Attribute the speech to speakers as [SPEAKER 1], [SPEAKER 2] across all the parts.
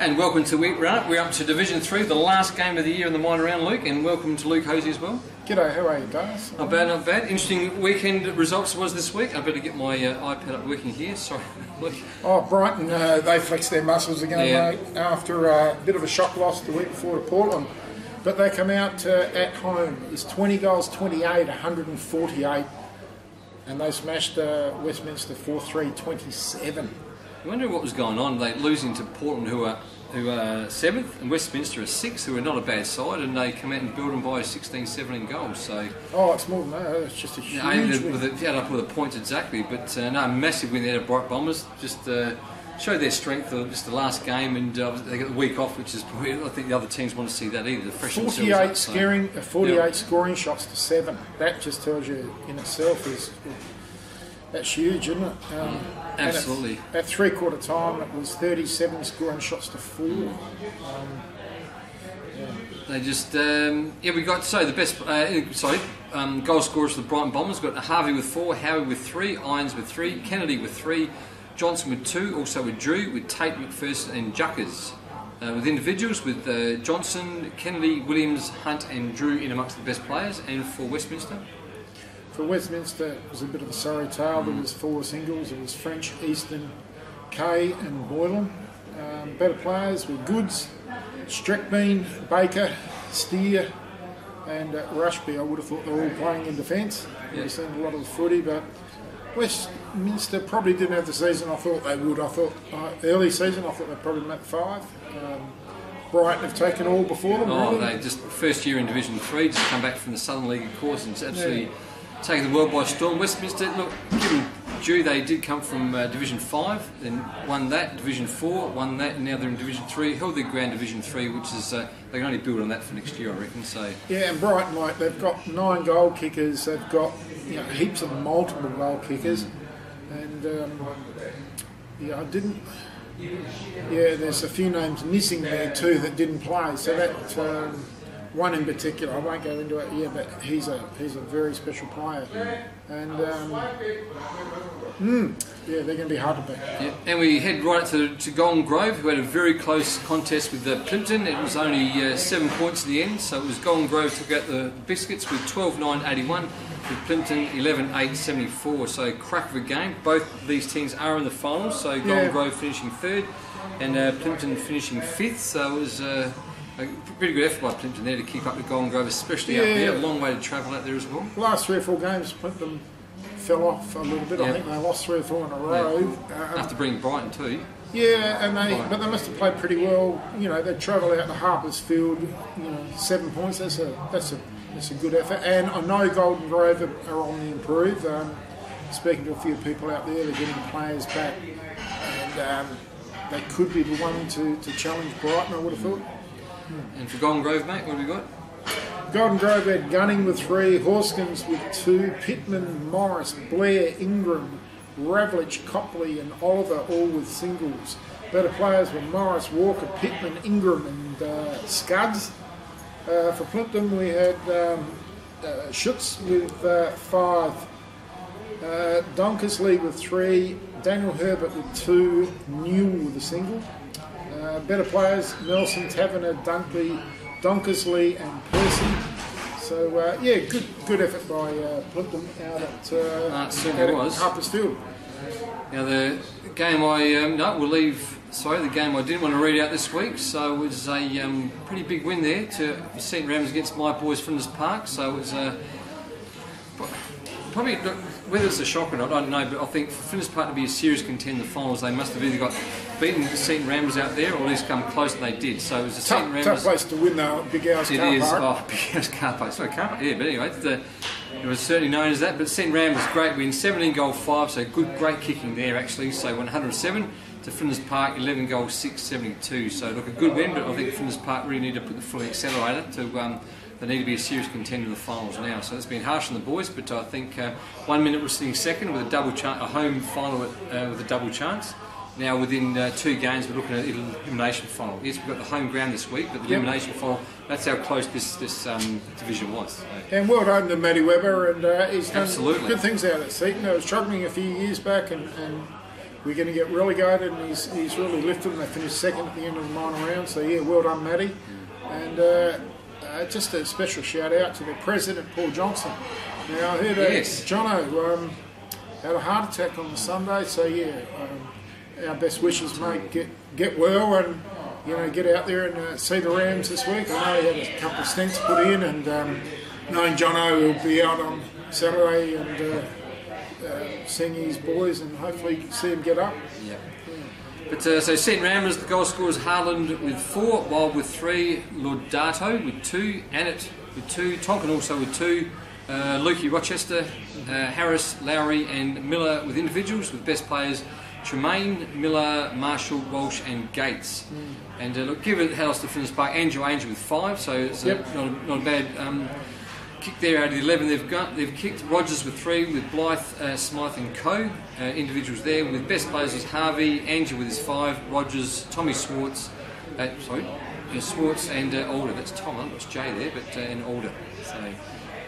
[SPEAKER 1] And welcome to Week Run Up. We're up to Division 3, the last game of the year in the minor round, Luke. And welcome to Luke Hosey as well.
[SPEAKER 2] G'day, how are you guys?
[SPEAKER 1] Not bad, not bad. Interesting weekend results was this week. I better get my iPad up working here. Sorry, Luke.
[SPEAKER 2] Oh, Brighton, they flexed their muscles again, mate, after a bit of a shock loss the week before to Portland. But they come out at home. It's 20 goals, 28, 148. And they smashed Westminster 4-3, 27.
[SPEAKER 1] I wonder what was going on. They losing to Portland, who are 7th, and Westminster are 6th, who are not a bad side, and they come out and build them by 16, 17 goals. So
[SPEAKER 2] it's more than that. It's just a huge win.
[SPEAKER 1] Add up with the points exactly, but no, massive win there to Bright Bombers. Just showed their strength for just the last game, and they got the week off, which is probably, I think the other teams want to see that either.
[SPEAKER 2] 48 scoring shots to 7. That just tells you in itself that's huge, isn't it?
[SPEAKER 1] Absolutely.
[SPEAKER 2] At three-quarter time, it was 37 scoring shots to 4.
[SPEAKER 1] They just, we got, the best, goal scorers for the Brighton Bombers. Got Harvey with 4, Howie with 3, Irons with 3, Kennedy with 3, Johnson with 2, also with Drew, with Tate, McPherson and Juckers. With individuals, with Johnson, Kennedy, Williams, Hunt and Drew in amongst the best players. And for Westminster?
[SPEAKER 2] For Westminster, it was a bit of a sorry tale. There was 4 singles. It was French, Easton, Kay and Boylan. Better players were Goods, Streckbean, Baker, Steer and Rushby. I would have thought they were all playing in defence. We've seen a lot of the footy, but Westminster probably didn't have the season I thought they would. I thought early season, I thought they'd probably make 5. Brighton have taken all before them.
[SPEAKER 1] Oh,
[SPEAKER 2] really.
[SPEAKER 1] They just first year in Division 3, just come back from the Southern League, of course, and it's absolutely taking the world by storm. Westminster, look, given due, they did come from Division 5, then won that, Division 4, won that, and now they're in Division 3, held their ground Division 3, which is, they can only build on that for next year, I reckon. So
[SPEAKER 2] yeah, and Brighton, like, they've got 9 goal kickers, they've got heaps of multiple goal kickers, and there's a few names missing there too that didn't play, so that one in particular, I won't go into it but he's a very special player, and they're going to be hard to beat.
[SPEAKER 1] Yeah, and we head right to Golden Grove, who had a very close contest with Plimpton. It was only 7 points in the end, so it was Golden Grove took out the Biscuits with 12-9-81, with Plimpton 11-8-74. So crack of a game. Both these teams are in the finals, so Golden Grove finishing 3rd and Plimpton finishing 5th. So it was a pretty good effort by Plimpton there to keep up with Golden Grove, especially up there. A long way to travel out there as well.
[SPEAKER 2] The last 3 or 4 games, Plimpton fell off a little bit. I think they lost 3 or 4 in a row.
[SPEAKER 1] After bringing Brighton too.
[SPEAKER 2] Yeah, but they must have played pretty well. They travelled out to Harpersfield. 7 points. That's a good effort. And I know Golden Grove are on the improve. Speaking to a few people out there, they're getting players back, and they could be the one to challenge Brighton, I would have thought.
[SPEAKER 1] And for Golden Grove, mate, what have we got?
[SPEAKER 2] Golden Grove had Gunning with 3, Horskins with 2, Pittman, Morris, Blair, Ingram, Ravlich, Copley and Oliver all with singles. Better players were Morris, Walker, Pittman, Ingram and Scuds. For Plimpton we had Schutz with 5, Donkersley with 3, Daniel Herbert with 2, Newell with a single. Better players, Nelson, Taverner, Dunkley, Donkersley and Percy. So, good effort by Plimpton out at Harpersfield.
[SPEAKER 1] Now the game the game I didn't want to read out this week, so it was a pretty big win there to St Rams against my boys Flinders Park. So it was probably, whether it's a shock or not, I don't know, but I think for Flinders Park to be a serious contender in the finals, they must have either got beaten St Rams out there or at least come close, and they did. So it was a St Rams.
[SPEAKER 2] Tough place to win though, Big House Car Park. It is,
[SPEAKER 1] Big House Car Park. Sorry, Car Park, yeah, but anyway, it was certainly known as that. But St Rams was great win, 17 goal 5, so great kicking there actually. So 107 to Flinders Park, 11 goal 6, 72. So look, a good win, but I think Flinders Park really need to put the full accelerator to. They need to be a serious contender in the finals now. So it's been harsh on the boys, but I think 1 minute we're sitting second with a home final with a double chance. Now within 2 games we're looking at an elimination final. Yes, we've got the home ground this week, but the elimination final, that's how close this division was. So.
[SPEAKER 2] And well done to Matty Webber, and he's done
[SPEAKER 1] Absolutely.
[SPEAKER 2] Good things out at Seaton. They were struggling a few years back, and we're going to get relegated, and he's really lifted, and they finished second at the end of the minor round. So yeah, well done, Matty. And just a special shout out to the president, Paul Johnson. Now I heard Jono had a heart attack on the Sunday, so yeah, our best wishes, mate. Get well and get out there and see the Rams this week. I know he had a couple of stents put in, and knowing Jono will be out on Saturday and seeing his boys, and hopefully see him get up.
[SPEAKER 1] Yeah. But so St Ramblers, the goal scorers Harland with 4, Wild with 3, Laudato with 2, Annett with 2, Tonkin also with 2, Lukey Rochester, Harris, Lowry and Miller with individuals, with best players Tremaine, Miller, Marshall, Walsh and Gates. And look, give it Hallis to finish by Angel with 5, so it's not a bad kick there out of the 11 they've kicked. Rogers with 3, with Blythe, Smythe and Co. Individuals there, with best players as Harvey, Angel with his 5, Rogers, Tommy Swartz, Swartz and Alder. That's Tom, I think it's Jay there, but and Alder. So,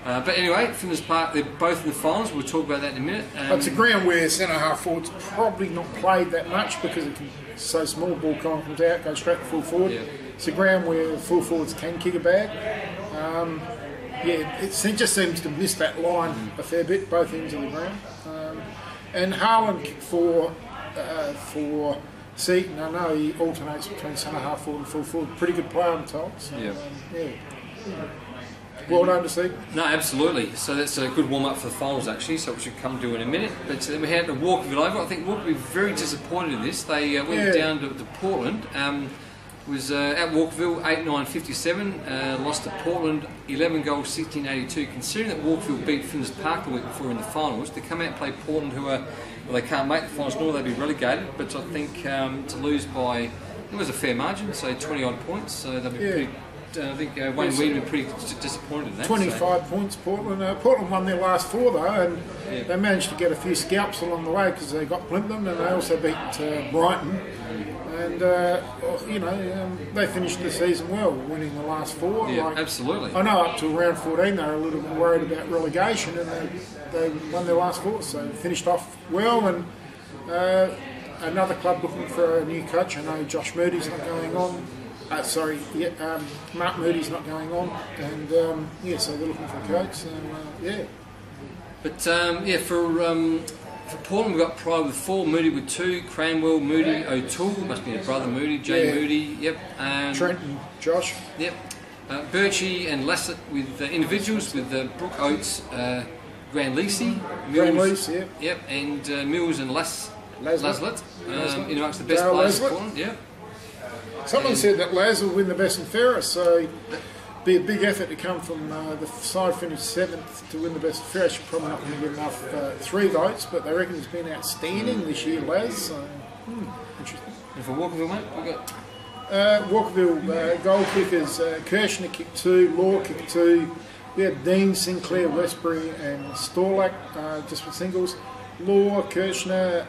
[SPEAKER 1] but anyway, Flinders Park, they're both in the finals. We'll talk about that in a minute.
[SPEAKER 2] It's a ground where centre half forwards probably not played that much because it's so small. Ball comes out, goes straight to full forward. Yeah. It's a ground where full forwards can kick a bag. It just seems to miss that line a fair bit, both ends of the ground. And Harlan for Seaton, I know he alternates between centre half forward and full forward. Pretty good player, I'm told. So, well done to Seaton.
[SPEAKER 1] No, absolutely. So that's a good warm up for the finals actually. So we should come to in a minute. But then we had the Walkerville over. I think Walkerville were very disappointed in this. They went down to Portland. Was at Walkerville 8-9-57, lost to Portland 11 goals 16-82. Considering that Walkerville beat Flinders Park the week before in the finals, to come out and play Portland, who are they can't make the finals nor they'll be relegated. But I think to lose by it was a fair margin, so 20 odd points. So they'll be pretty. I think Wayne Weed would be pretty disappointed in that.
[SPEAKER 2] 25 points, Portland. Portland won their last 4 though, and they managed to get a few scalps along the way because they got Plimpton and they also beat Brighton. And they finished the season well, winning the last 4.
[SPEAKER 1] Yeah, absolutely.
[SPEAKER 2] I know up to round 14 they were a little bit worried about relegation, and they won their last 4, so finished off well. And another club looking for a new coach. I know Josh Moody's not going on. Mark Moody's not going on, and so they're looking for a coach.
[SPEAKER 1] But for Portland, we've got Pride with 4, Moody with 2, Cranwell, Moody, O'Toole, must be a brother Moody, Jay Moody,
[SPEAKER 2] Trent and Josh.
[SPEAKER 1] Yep. Birchie and Lassett with individuals, with Brooke Oates, Grand Lisi, Mills, and Mills and Laslett, in amongst the best players of Portland,
[SPEAKER 2] Someone said that Laz will win the best and fairest, so it'd be a big effort to come from the side finished 7th to win the best and fairest. You're probably not going to get enough 3 votes, but they reckon he's been outstanding this year, Laz. So, interesting.
[SPEAKER 1] And for Walkerville, mate, we got
[SPEAKER 2] Walkerville goal kickers. Kirshner kicked 2, Law kicked 2. We had Dean, Sinclair, Westbury, and Storlack just for singles. Law, Kirshner,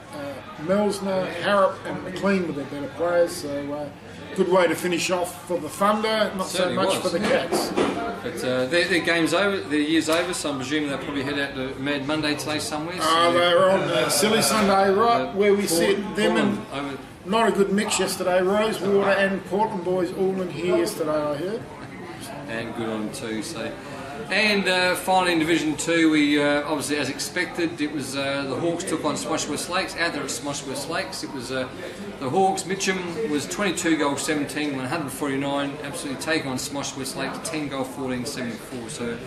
[SPEAKER 2] Melsner, Harrop, and McLean were their better players. So. Good way to finish off for the Thunder, not so much for the Cats.
[SPEAKER 1] But their game's over, their year's over, so I'm presuming they'll probably head out to Mad Monday today somewhere.
[SPEAKER 2] So they were on Silly Sunday, right, where we sit. Them and not a good mix yesterday. Rosewater and Portland boys all in here yesterday, I heard.
[SPEAKER 1] And good on them too. So. And finally in Division 2, we obviously, as expected, it was the Hawks took on Smosh West Lakes. Out there at Smosh West Lakes, it was the Hawks. Mitcham was 22 goals 17, 149. Absolutely taking on Smosh West Lakes, 10 goals 14, 74. So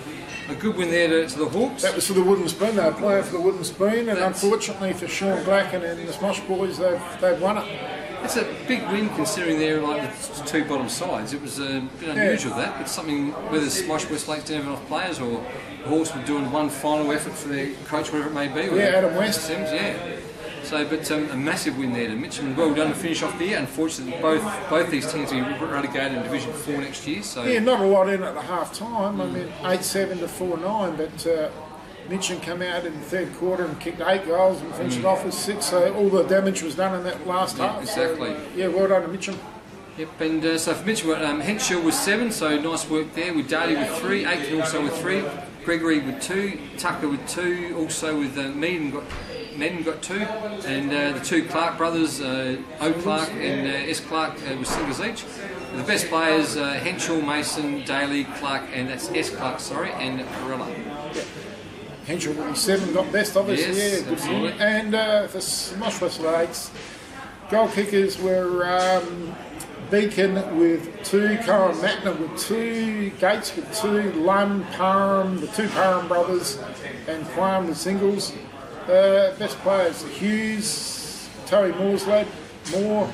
[SPEAKER 1] a good win there to the Hawks.
[SPEAKER 2] That was for the Wooden Spoon. They were playing for the Wooden Spoon, and unfortunately for Sean Black and the Smosh boys, they've won it.
[SPEAKER 1] It's a big win considering they're like the 2 bottom sides. It was a bit unusual that, but something whether Smosh West Lakes didn't have enough players or the Hawks were doing one final effort for their coach, whatever it may be.
[SPEAKER 2] Adam West.
[SPEAKER 1] Sims, So, but a massive win there to Mitcham. Well done to finish off the year. Unfortunately, both these teams will be relegated in Division 4 next year. So
[SPEAKER 2] not a lot in at the half time. I mean, 8-7 to 4-9, but. Mitcham came out in the 3rd quarter and kicked 8 goals and finished it off with 6, so all the damage was done in that last half.
[SPEAKER 1] Exactly.
[SPEAKER 2] So, well done to Mitcham.
[SPEAKER 1] Yep, and so for Mitcham, Henshaw was 7, so nice work there, with Daly with 3, Aiken also with 3, Gregory with 2, Tucker with 2, also with Meaden got men got 2, and the 2 Clark brothers, O Clark and S Clark, with singles each. The best players, Henschel, Mason, Daly, Clark, and that's S Clark, sorry, and Perella.
[SPEAKER 2] Henschel with 7 got best, obviously.
[SPEAKER 1] Yes,
[SPEAKER 2] Yeah, good for
[SPEAKER 1] absolutely.
[SPEAKER 2] him. And for Smosh West Lakes, goal kickers were Beacon with 2, Cohen Matner with 2, Gates with 2, Lund, Parham, the 2 Parham brothers, and Quam with singles. Best players, Hughes, Toey Mooresled, Moore,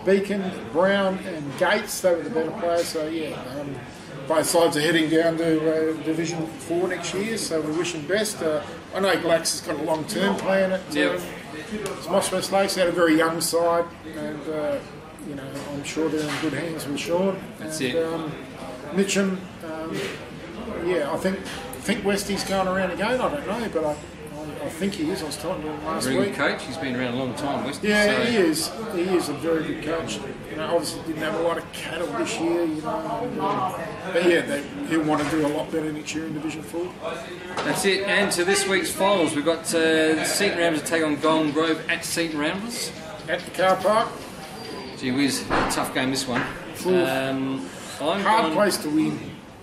[SPEAKER 2] Beacon, Brown, and Gates. They were the better players. So yeah, both sides are heading down to Division 4 next year. So we wish them best. I know Glax has got a long-term plan at Smosh West Lakes. They had a very young side, and you know, I'm sure they're in good hands with Sean.
[SPEAKER 1] That's
[SPEAKER 2] and,
[SPEAKER 1] it.
[SPEAKER 2] Mitcham, yeah, I think Westy's going around again. I don't know, but I think he is. I was talking to him last
[SPEAKER 1] Very
[SPEAKER 2] week.
[SPEAKER 1] good coach. He's been around a long time, Westy.
[SPEAKER 2] Yeah,
[SPEAKER 1] so.
[SPEAKER 2] he is. He is a very good coach. You know, obviously didn't have a lot of cattle this year. You know, and, but yeah, he'll want to do a lot better next year in Division 4.
[SPEAKER 1] That's it. And to this week's finals, we've got Seaton Ramblers to take on Golden Grove at Seaton Ramblers.
[SPEAKER 2] At the car park.
[SPEAKER 1] Gee whiz, tough game this one.
[SPEAKER 2] Hard place to win.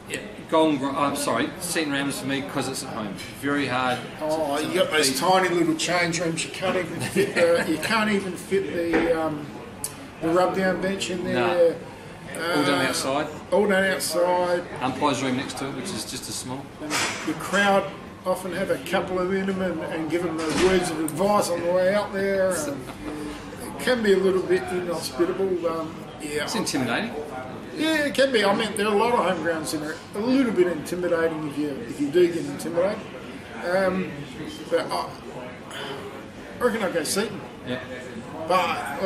[SPEAKER 1] Yeah, Golden Grove. I'm sorry, Seaton Ramblers for me because it's at home. Very hard.
[SPEAKER 2] Oh, you got those tiny little change rooms. You can't even fit the rub down bench in there.
[SPEAKER 1] No. All done outside.
[SPEAKER 2] All done outside.
[SPEAKER 1] Umpire's room next to it, which is just as small.
[SPEAKER 2] And the crowd often have a couple of in them and give them the words of advice on the way out there. It can be a little bit inhospitable. Yeah,
[SPEAKER 1] It's intimidating.
[SPEAKER 2] yeah, it can be. I mean, there are a lot of home grounds in there. A little bit intimidating if you do get intimidated. But I reckon I'll go Seaton.
[SPEAKER 1] Yeah.
[SPEAKER 2] But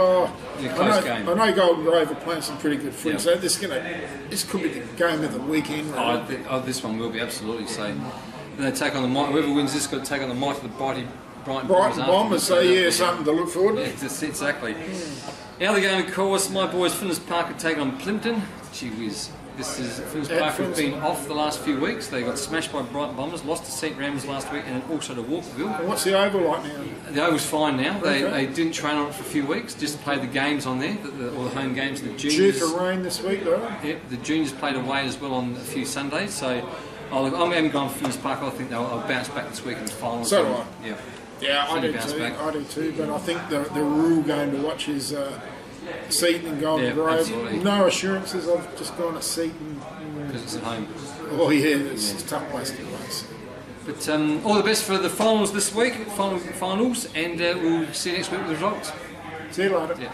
[SPEAKER 1] In a close game.
[SPEAKER 2] I know Golden Grove are playing some pretty good footy,
[SPEAKER 1] Yeah.
[SPEAKER 2] so this could be the game of the weekend. Really.
[SPEAKER 1] This one will be absolutely so. Then they take on the might. Whoever wins this got to take on the might of the Brighton
[SPEAKER 2] Brighton Bombers, so yeah, something to look forward to.
[SPEAKER 1] Yeah, that's exactly. The other game, of course, my boys Flinders Park are taking on Plimpton. Gee whiz. This is Flinders Park have been off the last few weeks. They got smashed by Brighton Bombers, lost to St Rams last week, and then also to Walkerville.
[SPEAKER 2] And what's the oval like now?
[SPEAKER 1] The Oval's fine now.
[SPEAKER 2] Okay.
[SPEAKER 1] They didn't train on it for a few weeks, just played the games on there, all the home games. The
[SPEAKER 2] Due
[SPEAKER 1] juniors,
[SPEAKER 2] for rain this week, though.
[SPEAKER 1] Yep, the juniors played away as well on a few Sundays. So I'm going to Flinders Park. I think they'll bounce back this week in the finals.
[SPEAKER 2] So do I.
[SPEAKER 1] Yeah.
[SPEAKER 2] Yeah, I do
[SPEAKER 1] bounce
[SPEAKER 2] too.
[SPEAKER 1] back.
[SPEAKER 2] I do too. But I think the real game to watch is Seaton and Golden
[SPEAKER 1] Yeah,
[SPEAKER 2] Grove.
[SPEAKER 1] absolutely.
[SPEAKER 2] No assurances. I've just gone at Seaton.
[SPEAKER 1] Because it's at home.
[SPEAKER 2] Oh yeah, it's a tough place to play.
[SPEAKER 1] But all the best for the finals this week, finals, and we'll see you next week with the results.
[SPEAKER 2] See you later.
[SPEAKER 1] Yeah.